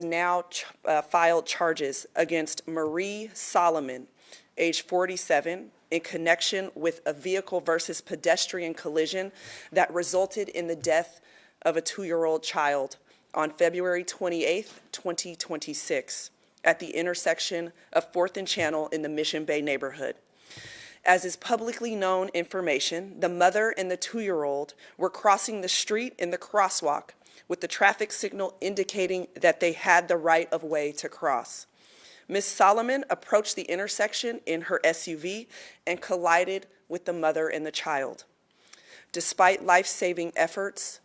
now filed charges against Marie Solomon, age 47, in connection with a vehicle versus pedestrian collision that resulted in the death of a 2-year-old child on February 28, 2026, at the intersection of 4th and Channel in the Mission Bay neighborhood. As is publicly known information, the mother and the 2-year-old were crossing the street in the crosswalk with the traffic signal indicating that they had the right of way to cross. Ms. Solomon approached the intersection in her SUV and collided with the mother and the child. Despite life-saving efforts,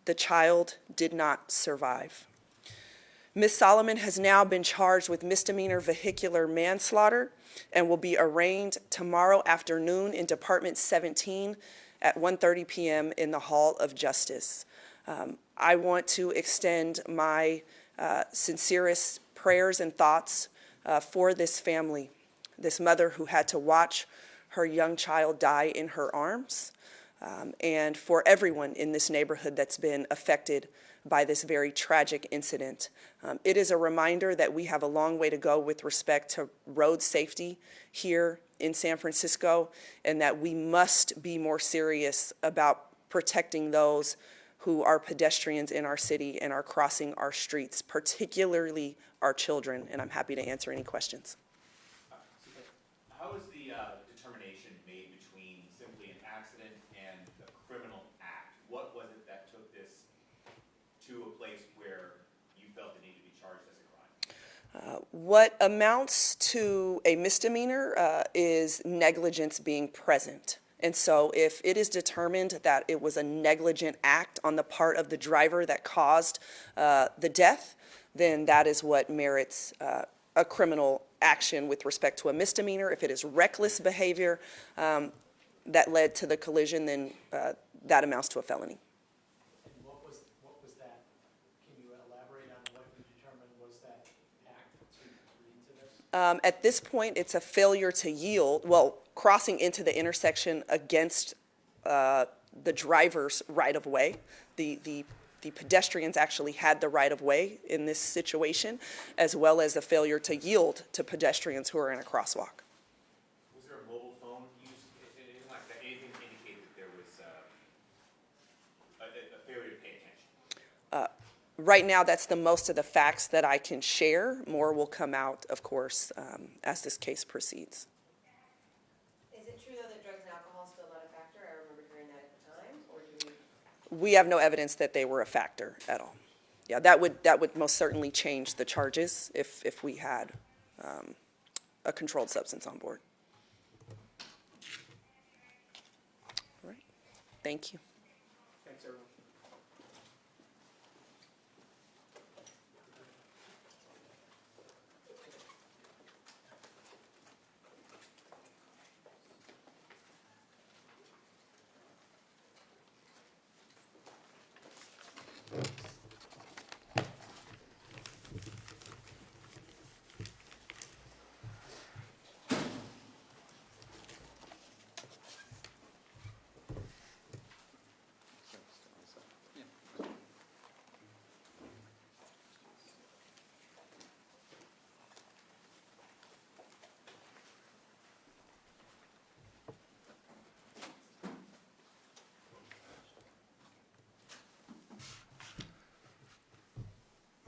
the child did not survive. Ms. Solomon has now been charged with misdemeanor vehicular manslaughter and will be arraigned tomorrow afternoon in Department 17 at 1:30 p.m. in the Hall of Justice. I want to extend my sincerest prayers and thoughts for this family, this mother who had to watch her young child die in her arms, and for everyone in this neighborhood that's been affected by this very tragic incident. It is a reminder that we have a long way to go with respect to road safety here in San Francisco, and that we must be more serious about protecting those who are pedestrians in our city and are crossing our streets, particularly our children, and I'm happy to answer any questions. How was the determination made between simply an accident and a criminal act? What was it that took this to a place where you felt it needed to be charged as a crime? What amounts to a misdemeanor is negligence being present. And so if it is determined that it was a negligent act on the part of the driver that caused the death, then that is what merits a criminal action with respect to a misdemeanor. If it is reckless behavior that led to the collision, then that amounts to a felony. And what was that? Can you elaborate on what you determined was that act to lead to this? At this point, it's a failure to yield, well, crossing into the intersection against the driver's right-of-way. The pedestrians actually had the right-of-way in this situation, as well as the failure to yield to pedestrians who are in a crosswalk. Was there a mobile phone used? Anything like that? Anything to indicate that there was a failure to pay attention? Right now, that's the most of the facts that I can share. More will come out, of course, as this case proceeds. Is it true, though, that drugs and alcohol is still not a factor? I remember hearing that at the time, or do we? We have no evidence that they were a factor at all. Yeah, that would most certainly change the charges if we had a controlled substance on board. All right. Thank you. Thanks, everyone.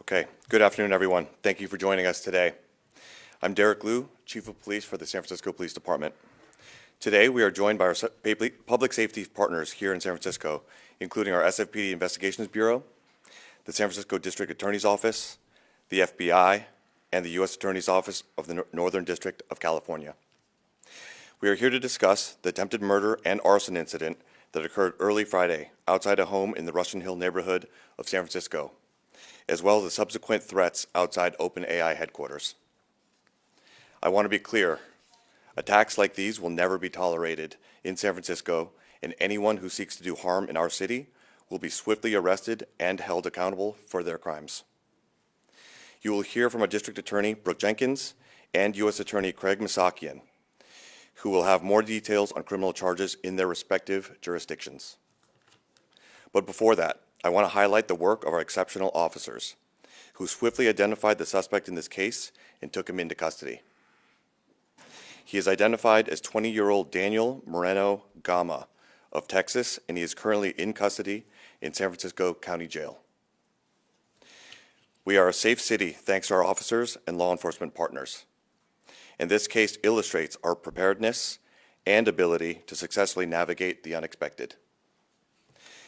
Okay, good afternoon, everyone. Thank you for joining us today. I'm Derek Liu, Chief of Police for the San Francisco Police Department. Today, we are joined by our public safety partners here in San Francisco, including our SFPD Investigations Bureau, the San Francisco District Attorney's Office, the FBI, and the U.S. Attorney's Office of the Northern District of California. We are here to discuss the attempted murder and arson incident that occurred early Friday outside a home in the Russian Hill neighborhood of San Francisco, as well as the subsequent threats outside OpenAI headquarters. I want to be clear, attacks like these will never be tolerated in San Francisco, and anyone who seeks to do harm in our city will be swiftly arrested and held accountable for their crimes. You will hear from our District Attorney, Brooke Jenkins, and U.S. Attorney Craig Masakian, who will have more details on criminal charges in their respective jurisdictions. But before that, I want to highlight the work of our exceptional officers who swiftly identified the suspect in this case and took him into custody. He is identified as 20-year-old Daniel Moreno Gama of Texas, and he is currently in custody in San Francisco County Jail. We are a safe city thanks to our officers and law enforcement partners. And this case illustrates our preparedness and ability to successfully navigate the unexpected.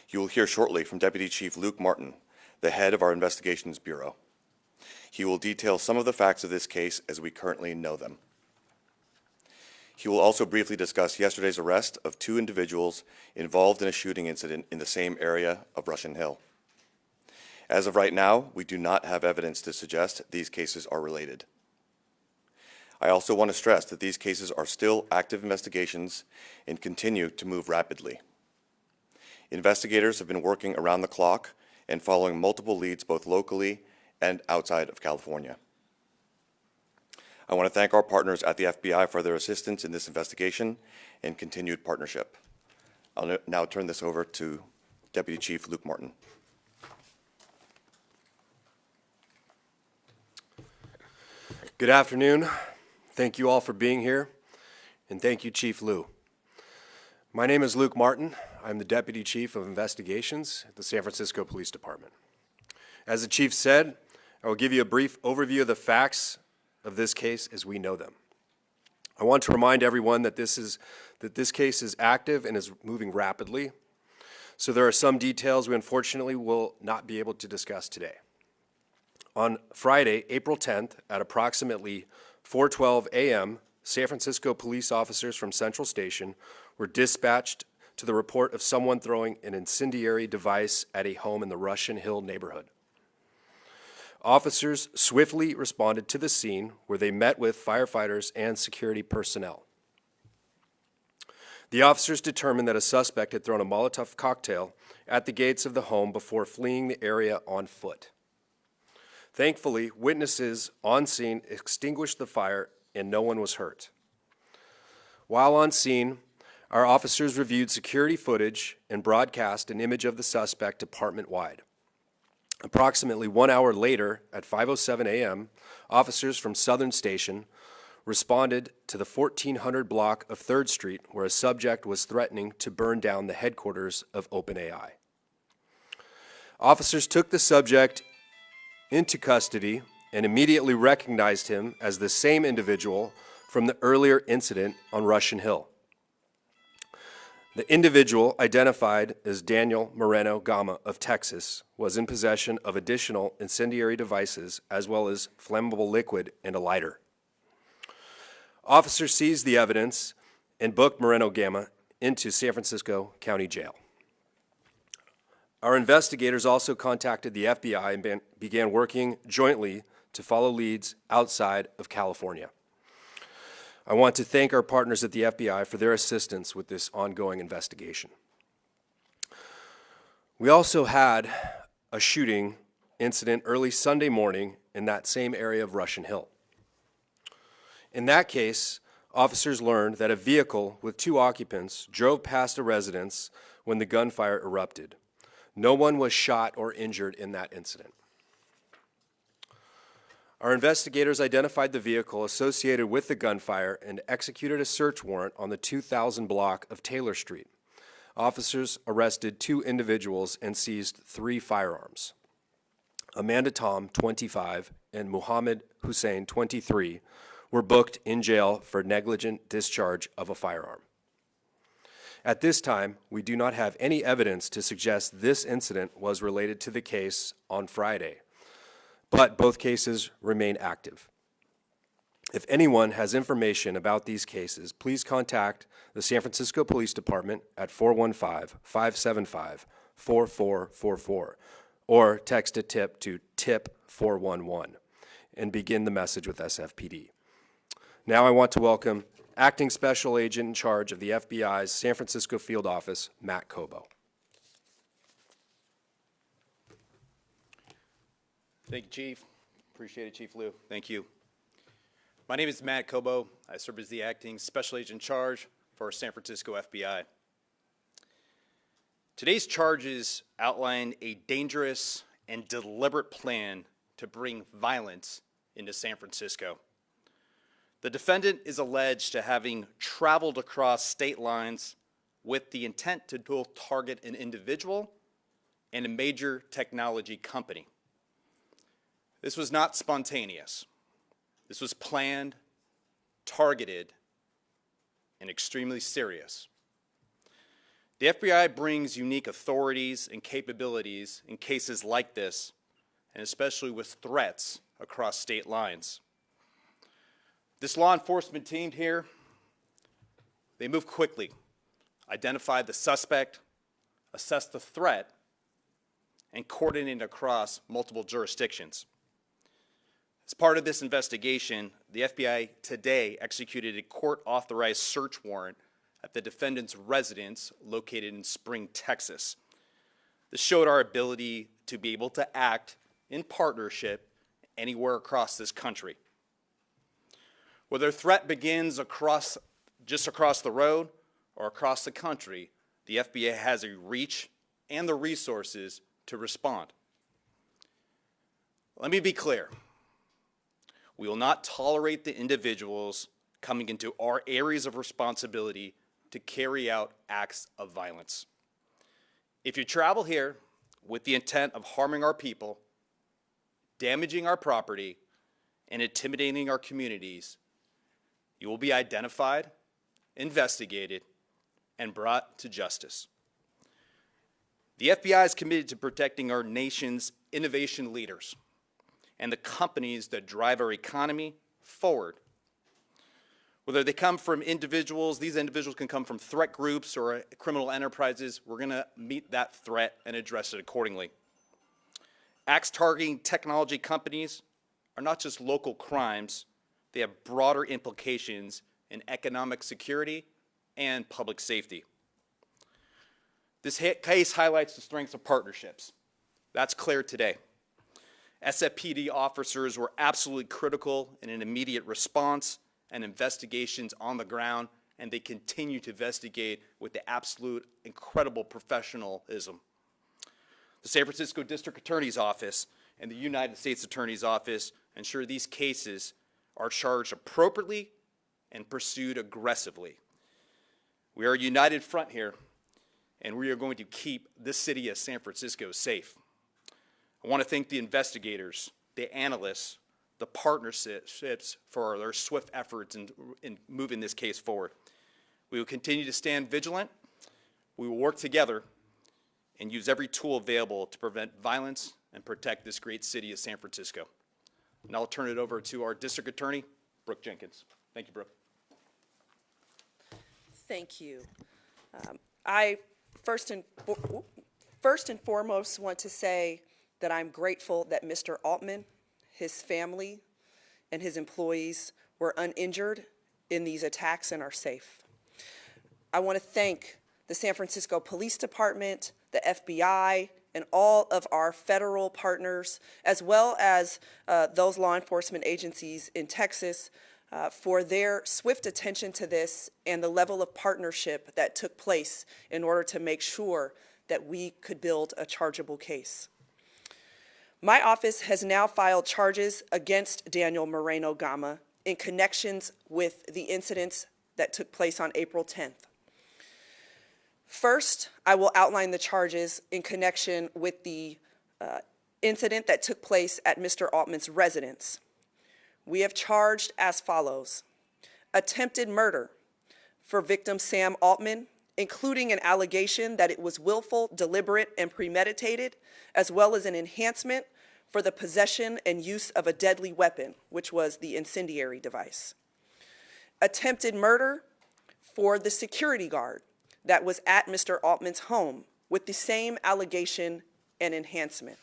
You will hear shortly from Deputy Chief Luke Martin, the head of our Investigations Bureau. He will detail some of the facts of this case as we currently know them. He will also briefly discuss yesterday's arrest of 2 individuals involved in a shooting incident in the same area of Russian Hill. As of right now, we do not have evidence to suggest these cases are related. I also want to stress that these cases are still active investigations and continue to move rapidly. Investigators have been working around the clock and following multiple leads both locally and outside of California. I want to thank our partners at the FBI for their assistance in this investigation and continued partnership. I'll now turn this over to Deputy Chief Luke Martin. Good afternoon. Thank you all for being here, and thank you, Chief Lou. My name is Luke Martin. I'm the Deputy Chief of Investigations at the San Francisco Police Department. As the Chief said, I will give you a brief overview of the facts of this case as we know them. I want to remind everyone that this case is active and is moving rapidly, so there are some details we unfortunately will not be able to discuss today. On Friday, April 10th, at approximately 4:12 a.m., San Francisco police officers from Central Station were dispatched to the report of someone throwing an incendiary device at a home in the Russian Hill neighborhood. Officers swiftly responded to the scene where they met with firefighters and security personnel. The officers determined that a suspect had thrown a Molotov cocktail at the gates of the home before fleeing the area on foot. Thankfully, witnesses on scene extinguished the fire and no one was hurt. While on scene, our officers reviewed security footage and broadcast an image of the suspect department-wide. Approximately 1 hour later, at 5:07 a.m., officers from Southern Station responded to the 1400 block of 3rd Street where a subject was threatening to burn down the headquarters of OpenAI. Officers took the subject into custody and immediately recognized him as the same individual from the earlier incident on Russian Hill. The individual, identified as Daniel Moreno Gama of Texas, was in possession of additional incendiary devices as well as flammable liquid and a lighter. Officers seized the evidence and booked Moreno Gama into San Francisco County Jail. Our investigators also contacted the FBI and began working jointly to follow leads outside of California. I want to thank our partners at the FBI for their assistance with this ongoing investigation. We also had a shooting incident early Sunday morning in that same area of Russian Hill. In that case, officers learned that a vehicle with 2 occupants drove past a residence when the gunfire erupted. No one was shot or injured in that incident. Our investigators identified the vehicle associated with the gunfire and executed a search warrant on the 2000 block of Taylor Street. Officers arrested 2 individuals and seized 3 firearms. Amanda Tom, 25, and Muhammad Hussein, 23, were booked in jail for negligent discharge of a firearm. At this time, we do not have any evidence to suggest this incident was related to the case on Friday, but both cases remain active. If anyone has information about these cases, please contact the San Francisco Police Department at 415-575-4444 or text a tip to tip 411 and begin the message with SFPD. Now I want to welcome Acting Special Agent in charge of the FBI's San Francisco Field Office, Matt Cobo. Thank you, Chief. Appreciate it, Chief Lou. Thank you. My name is Matt Cobo. I serve as the Acting Special Agent in charge for San Francisco FBI. Today's charges outline a dangerous and deliberate plan to bring violence into San Francisco. The defendant is alleged to having traveled across state lines with the intent to both target an individual and a major technology company. This was not spontaneous. This was planned, targeted, and extremely serious. The FBI brings unique authorities and capabilities in cases like this, and especially with threats across state lines. This law enforcement team here, they move quickly, identify the suspect, assess the threat, and coordinate across multiple jurisdictions. As part of this investigation, the FBI today executed a court-authorized search warrant at the defendant's residence located in Spring, Texas. This showed our ability to be able to act in partnership anywhere across this country. Whether a threat begins just across the road or across the country, the FBI has a reach and the resources to respond. Let me be clear. We will not tolerate the individuals coming into our areas of responsibility to carry out acts of violence. If you travel here with the intent of harming our people, damaging our property, and intimidating our communities, you will be identified, investigated, and brought to justice. The FBI is committed to protecting our nation's innovation leaders and the companies that drive our economy forward. Whether they come from individuals, these individuals can come from threat groups or criminal enterprises, we're going to meet that threat and address it accordingly. Acts targeting technology companies are not just local crimes, they have broader implications in economic security and public safety. This case highlights the strengths of partnerships. That's clear today. SFPD officers were absolutely critical in an immediate response and investigations on the ground, and they continue to investigate with the absolute incredible professionalism. The San Francisco District Attorney's Office and the United States Attorney's Office ensure these cases are charged appropriately and pursued aggressively. We are a united front here, and we are going to keep this city of San Francisco safe. I want to thank the investigators, the analysts, the partnerships for their swift efforts in moving this case forward. We will continue to stand vigilant. We will work together and use every tool available to prevent violence and protect this great city of San Francisco. And I'll turn it over to our district attorney, Brooke Jenkins. Thank you, Brooke. Thank you. I first and foremost want to say that I'm grateful that Mr. Altman, his family, and his employees were uninjured in these attacks and are safe. I want to thank the San Francisco Police Department, the FBI, and all of our federal partners, as well as those law enforcement agencies in Texas, for their swift attention to this and the level of partnership that took place in order to make sure that we could build a chargeable case. My office has now filed charges against Daniel Moreno Gama in connections with the incidents that took place on April 10th. First, I will outline the charges in connection with the incident that took place at Mr. Altman's residence. We have charged as follows: attempted murder for victim Sam Altman, including an allegation that it was willful, deliberate, and premeditated, as well as an enhancement for the possession and use of a deadly weapon, which was the incendiary device. Attempted murder for the security guard that was at Mr. Altman's home with the same allegation and enhancement.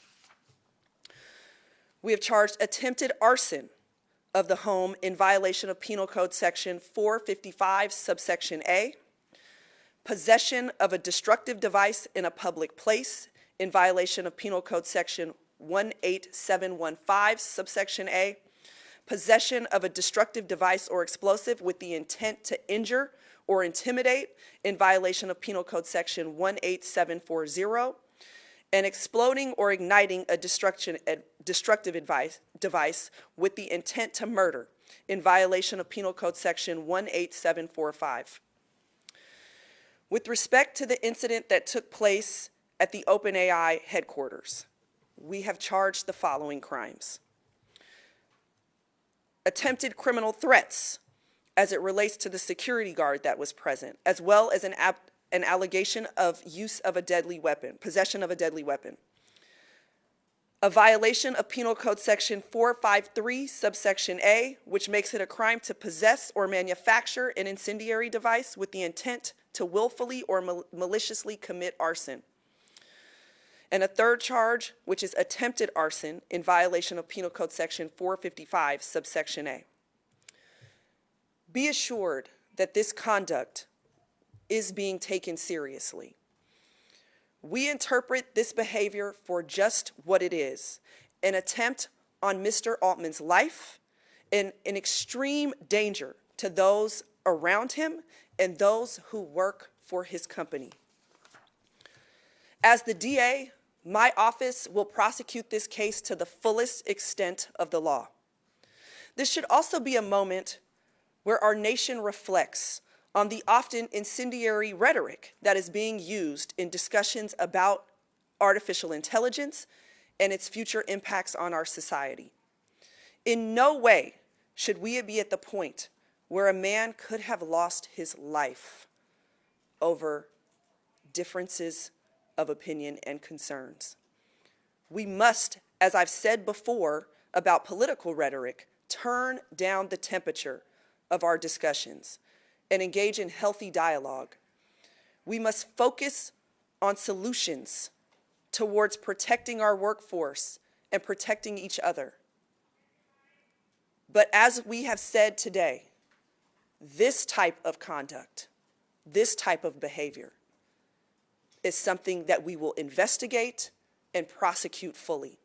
We have charged attempted arson of the home in violation of Penal Code Section 455, subsection A, possession of a destructive device in a public place in violation of Penal Code Section 18715, subsection A, possession of a destructive device or explosive with the intent to injure or intimidate in violation of Penal Code Section 18740, and exploding or igniting a destructive device with the intent to murder in violation of Penal Code Section 18745. With respect to the incident that took place at the OpenAI headquarters, we have charged the following crimes: attempted criminal threats as it relates to the security guard that was present, as well as an allegation of use of a deadly weapon, possession of a deadly weapon. A violation of Penal Code Section 453, subsection A, which makes it a crime to possess or manufacture an incendiary device with the intent to willfully or maliciously commit arson. And a third charge, which is attempted arson in violation of Penal Code Section 455, subsection A. Be assured that this conduct is being taken seriously. We interpret this behavior for just what it is: an attempt on Mr. Altman's life and an extreme danger to those around him and those who work for his company. As the DA, my office will prosecute this case to the fullest extent of the law. This should also be a moment where our nation reflects on the often incendiary rhetoric that is being used in discussions about artificial intelligence and its future impacts on our society. In no way should we be at the point where a man could have lost his life over differences of opinion and concerns. We must, as I've said before about political rhetoric, turn down the temperature of our discussions and engage in healthy dialogue. We must focus on solutions towards protecting our workforce and protecting each other. But as we have said today, this type of conduct, this type of behavior is something that we will investigate and prosecute fully,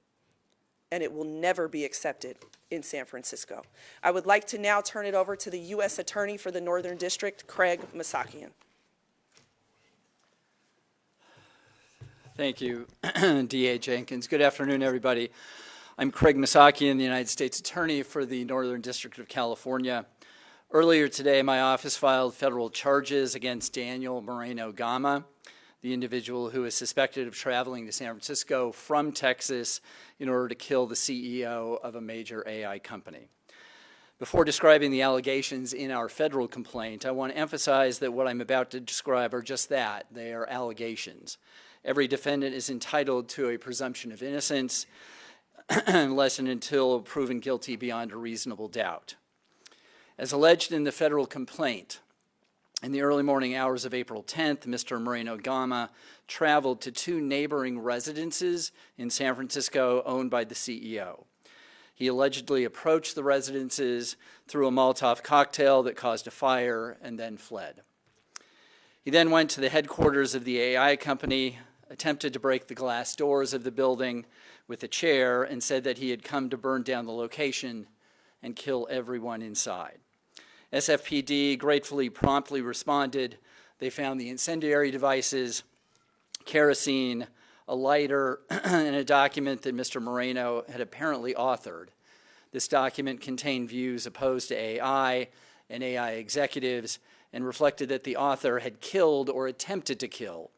and it will never be accepted in San Francisco. I would like to now turn it over to the U.S. Attorney for the Northern District, Craig Masakian. Thank you, DA Jenkins. Good afternoon, everybody. I'm Craig Masakian, the United States Attorney for the Northern District of California. Earlier today, my office filed federal charges against Daniel Moreno-Gama, the individual who is suspected of traveling to San Francisco from Texas in order to kill the CEO of a major AI company. Before describing the allegations in our federal complaint, I want to emphasize that what I'm about to describe are just that. They are allegations. Every defendant is entitled to a presumption of innocence unless and until proven guilty beyond a reasonable doubt. As alleged in the federal complaint, in the early morning hours of April 10th, Mr. Moreno-Gama traveled to two neighboring residences in San Francisco owned by the CEO. He allegedly approached the residences, threw a Molotov cocktail that caused a fire, and then fled. He then went to the headquarters of the AI company, attempted to break the glass doors of the building with a chair, and said that he had come to burn down the location and kill everyone inside. SFPD gratefully promptly responded. They found the incendiary devices, kerosene, a lighter, and a document that Mr. Moreno had apparently authored. This document contained views opposed to AI and AI executives and reflected that the author had killed or attempted to kill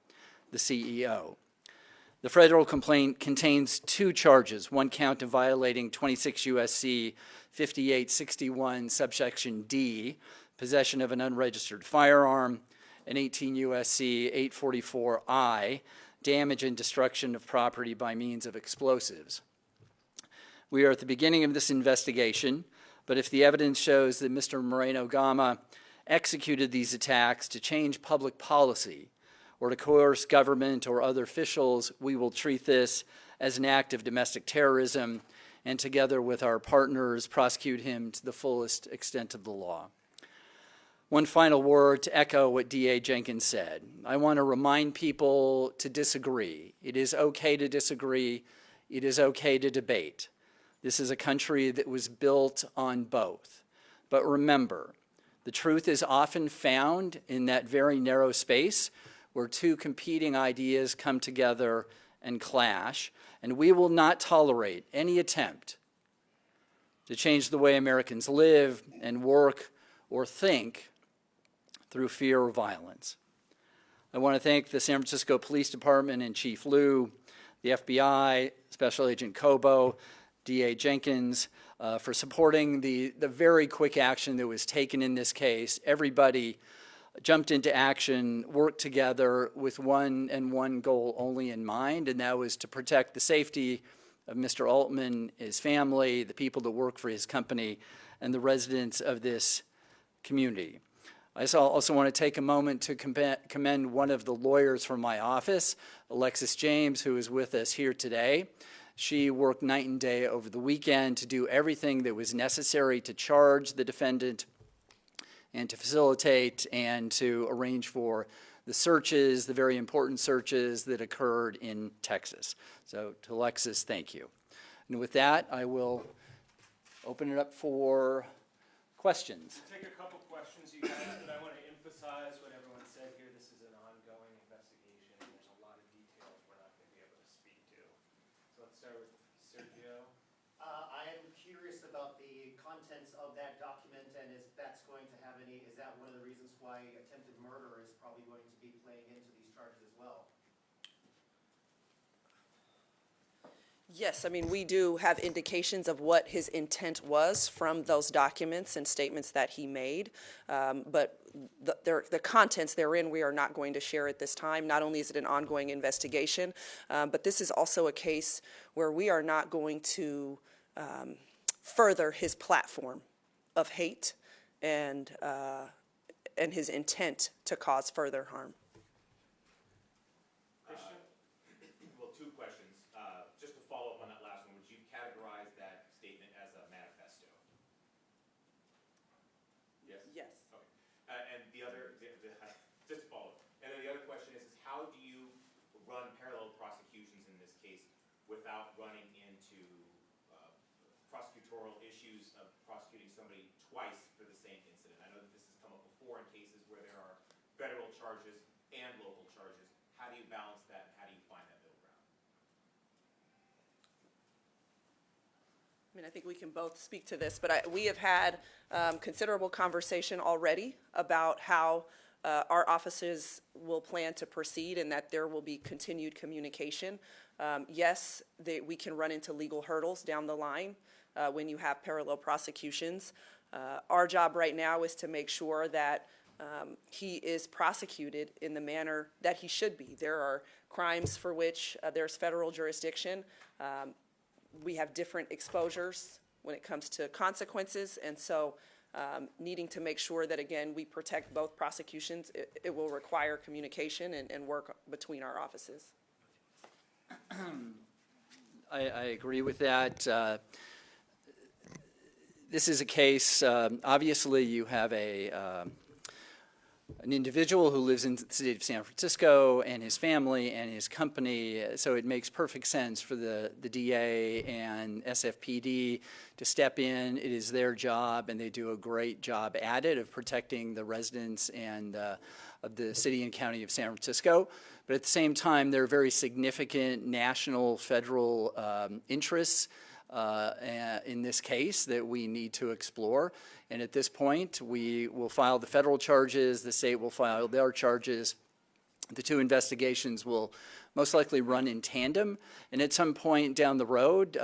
the CEO. The federal complaint contains two charges, one count of violating 26 U.S.C. 5861 subsection D, possession of an unregistered firearm, and 18 U.S.C. 844I, damage and destruction of property by means of explosives. We are at the beginning of this investigation, but if the evidence shows that Mr. Moreno-Gama executed these attacks to change public policy or to coerce government or other officials, we will treat this as an act of domestic terrorism and together with our partners prosecute him to the fullest extent of the law. One final word to echo what DA Jenkins said. I want to remind people to disagree. It is okay to disagree. It is okay to debate. This is a country that was built on both. But remember, the truth is often found in that very narrow space where two competing ideas come together and clash, and we will not tolerate any attempt to change the way Americans live and work or think through fear or violence. I want to thank the San Francisco Police Department and Chief Liu, the FBI, Special Agent Cobo, DA Jenkins, for supporting the very quick action that was taken in this case. Everybody jumped into action, worked together with one goal only in mind, and that was to protect the safety of Mr. Altman, his family, the people that work for his company, and the residents of this community. I also want to take a moment to commend one of the lawyers from my office, Alexis James, who is with us here today. She worked night and day over the weekend to do everything that was necessary to charge the defendant and to facilitate and to arrange for the searches, the very important searches that occurred in Texas. So to Alexis, thank you. And with that, I will open it up for questions. We'll take a couple questions, you guys, but I want to emphasize what everyone said here. This is an ongoing investigation, and there's a lot of details we're not going to be able to speak to. So let's start with Sergio. I am curious about the contents of that document and if that's going to have any, is that one of the reasons why attempted murder is probably going to be playing into these charges as well? Yes, I mean, we do have indications of what his intent was from those documents and statements that he made, but the contents therein we are not going to share at this time. Not only is it an ongoing investigation, but this is also a case where we are not going to further his platform of hate and his intent to cause further harm. Well, two questions. Just to follow up on that last one, would you categorize that statement as a manifesto? Yes? Yes. Okay. And the other, just to follow up, and then the other question is how do you run parallel prosecutions in this case without running into prosecutorial issues of prosecuting somebody twice for the same incident? I know that this has come up before in cases where there are federal charges and local charges. How do you balance that, and how do you find that middle ground? I mean, I think we can both speak to this, but we have had considerable conversation already about how our offices will plan to proceed and that there will be continued communication. Yes, we can run into legal hurdles down the line when you have parallel prosecutions. Our job right now is to make sure that he is prosecuted in the manner that he should be. There are crimes for which there's federal jurisdiction. We have different exposures when it comes to consequences, and so needing to make sure that, again, we protect both prosecutions, it will require communication and work between our offices. I agree with that. This is a case, obviously you have an individual who lives in the city of San Francisco and his family and his company, so it makes perfect sense for the DA and SFPD to step in. It is their job, and they do a great job at it of protecting the residents and of the city and county of San Francisco. But at the same time, there are very significant national, federal interests in this case that we need to explore. And at this point, we will file the federal charges, the state will file their charges. The two investigations will most likely run in tandem. And at some point down the road,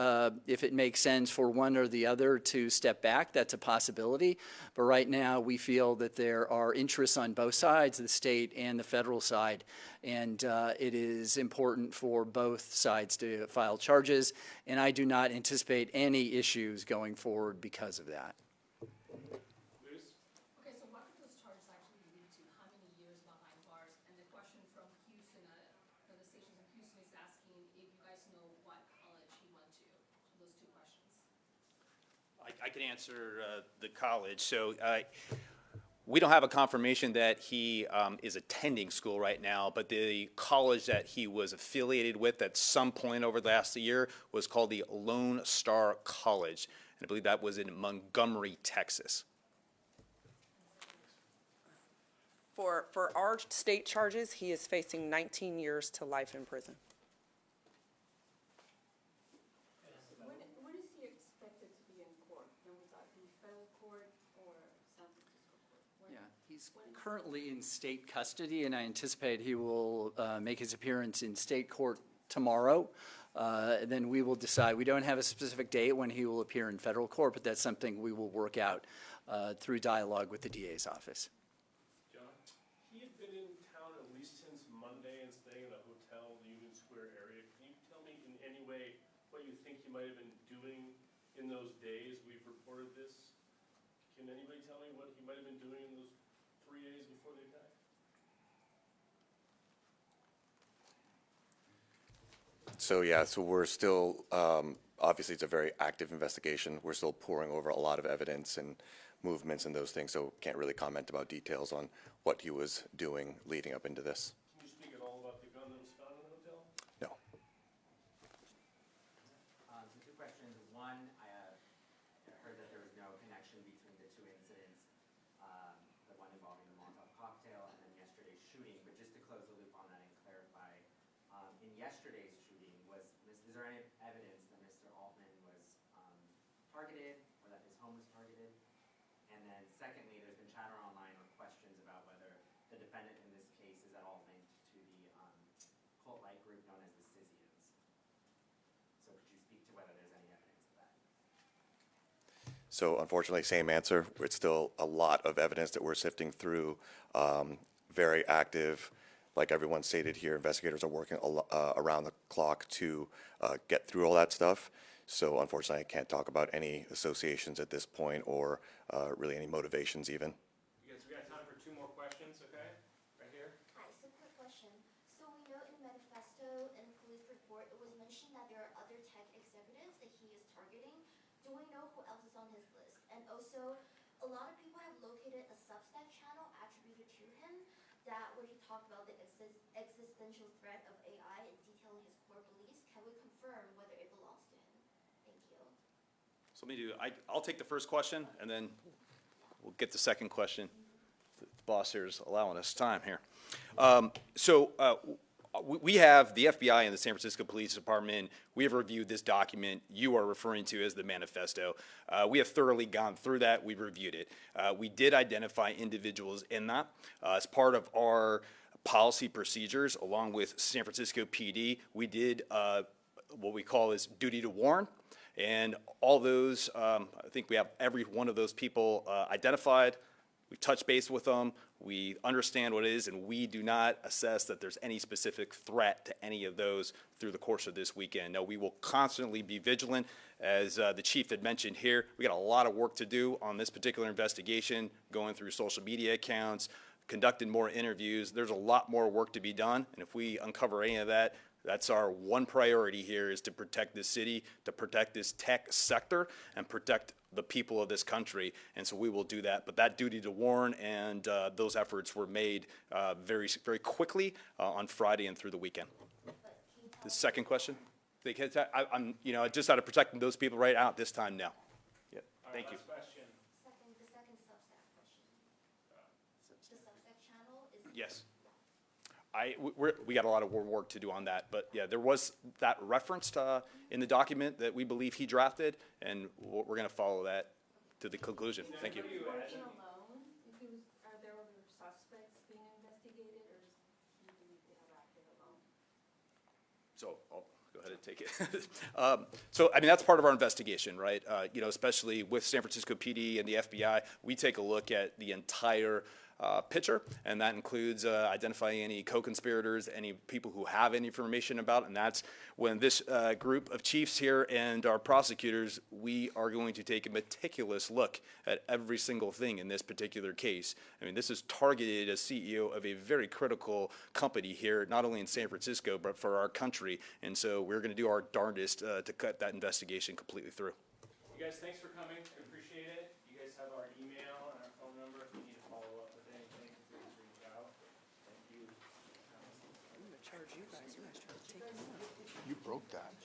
if it makes sense for one or the other to step back, that's a possibility. But right now, we feel that there are interests on both sides, the state and the federal side. And it is important for both sides to file charges. And I do not anticipate any issues going forward because of that. Okay, so what do those charges actually lead to? How many years behind bars? And the question from Houston, from the stations in Houston is asking if you guys know what college he went to. Those two questions. I can answer the college. So we don't have a confirmation that he is attending school right now, but the college that he was affiliated with at some point over the last year was called the Lone Star College. And I believe that was in Montgomery, Texas. For our state charges, he is facing 19 years to life in prison. He's currently in state custody, and I anticipate he will make his appearance in state court tomorrow. Then we will decide. We don't have a specific date when he will appear in federal court, but that's something we will work out through dialogue with the DA's office. John, he had been in town at least since Monday and staying in a hotel in the Union Square area. Can you tell me in any way what you think he might have been doing in those days we've reported this? Can anybody tell me what he might have been doing in those 3 days before the attack? So yeah, so we're still, obviously it's a very active investigation. We're still poring over a lot of evidence and movements and those things, so can't really comment about details on what he was doing leading up into this. Can you speak at all about the gun that was found in the hotel? No. So two questions. One, I heard that there was no connection between the two incidents, the one involving the Molotov cocktail and then yesterday's shooting. But just to close the loop on that and clarify, in yesterday's shooting, is there any evidence that Mr. Altman was targeted or that his home was targeted? And then secondly, there's been chatter online or questions about whether the defendant in this case is at all linked to the cult-like group known as the Scythians. So could you speak to whether there's any evidence of that? So unfortunately, same answer. It's still a lot of evidence that we're sifting through. Very active. Like everyone stated here, investigators are working around the clock to get through all that stuff. So unfortunately, I can't talk about any associations at this point or really any motivations even. We got time for two more questions, okay? Right here. Hi, so quick question. So we know in the manifesto and police report, it was mentioned that there are other tech executives that he is targeting. Do we know who else is on his list? And also, a lot of people have located a Substack channel attributed to him where he talked about the existential threat of AI and detailing his core beliefs. Can we confirm whether it belongs to him? Thank you. So let me do, I'll take the first question, and then we'll get the second question. The boss here is allowing us time here. We have the FBI and the San Francisco Police Department. We have reviewed this document you are referring to as the manifesto. We have thoroughly gone through that. We've reviewed it. We did identify individuals in that as part of our policy procedures, along with San Francisco PD. We did what we call is duty to warn. And all those, I think we have every one of those people identified. We touch base with them. We understand what it is, and we do not assess that there's any specific threat to any of those through the course of this weekend. No, we will constantly be vigilant. As the chief had mentioned here, we got a lot of work to do on this particular investigation, going through social media accounts, conducting more interviews. There's a lot more work to be done, and if we uncover any of that, that's our one priority here, is to protect this city, to protect this tech sector, and protect the people of this country. And so we will do that. But that duty to warn and those efforts were made very, very quickly on Friday and through the weekend. The second question? I'm just out of protecting those people right out this time now. Yeah. Thank you. Last question. The second Substack question. The Substack channel is... Yes. We got a lot of work to do on that, but yeah, there was that referenced in the document that we believe he drafted, and we're going to follow that to the conclusion. Thank you. Working alone? Are there other suspects being investigated, or do you believe they have acted alone? So I'll go ahead and take it. So I mean, that's part of our investigation, right? Especially with San Francisco PD and the FBI, we take a look at the entire picture, and that includes identifying any co-conspirators, any people who have any information about it, and that's when this group of chiefs here and our prosecutors, we are going to take a meticulous look at every single thing in this particular case. I mean, this is targeted as CEO of a very critical company here, not only in San Francisco, but for our country, and so we're going to do our darndest to cut that investigation completely through. You guys, thanks for coming. I appreciate it. You guys have our email and our phone number if you need to follow up with anything. Please reach out. Thank you. I'm gonna charge you guys. You guys try to take me out. You broke that.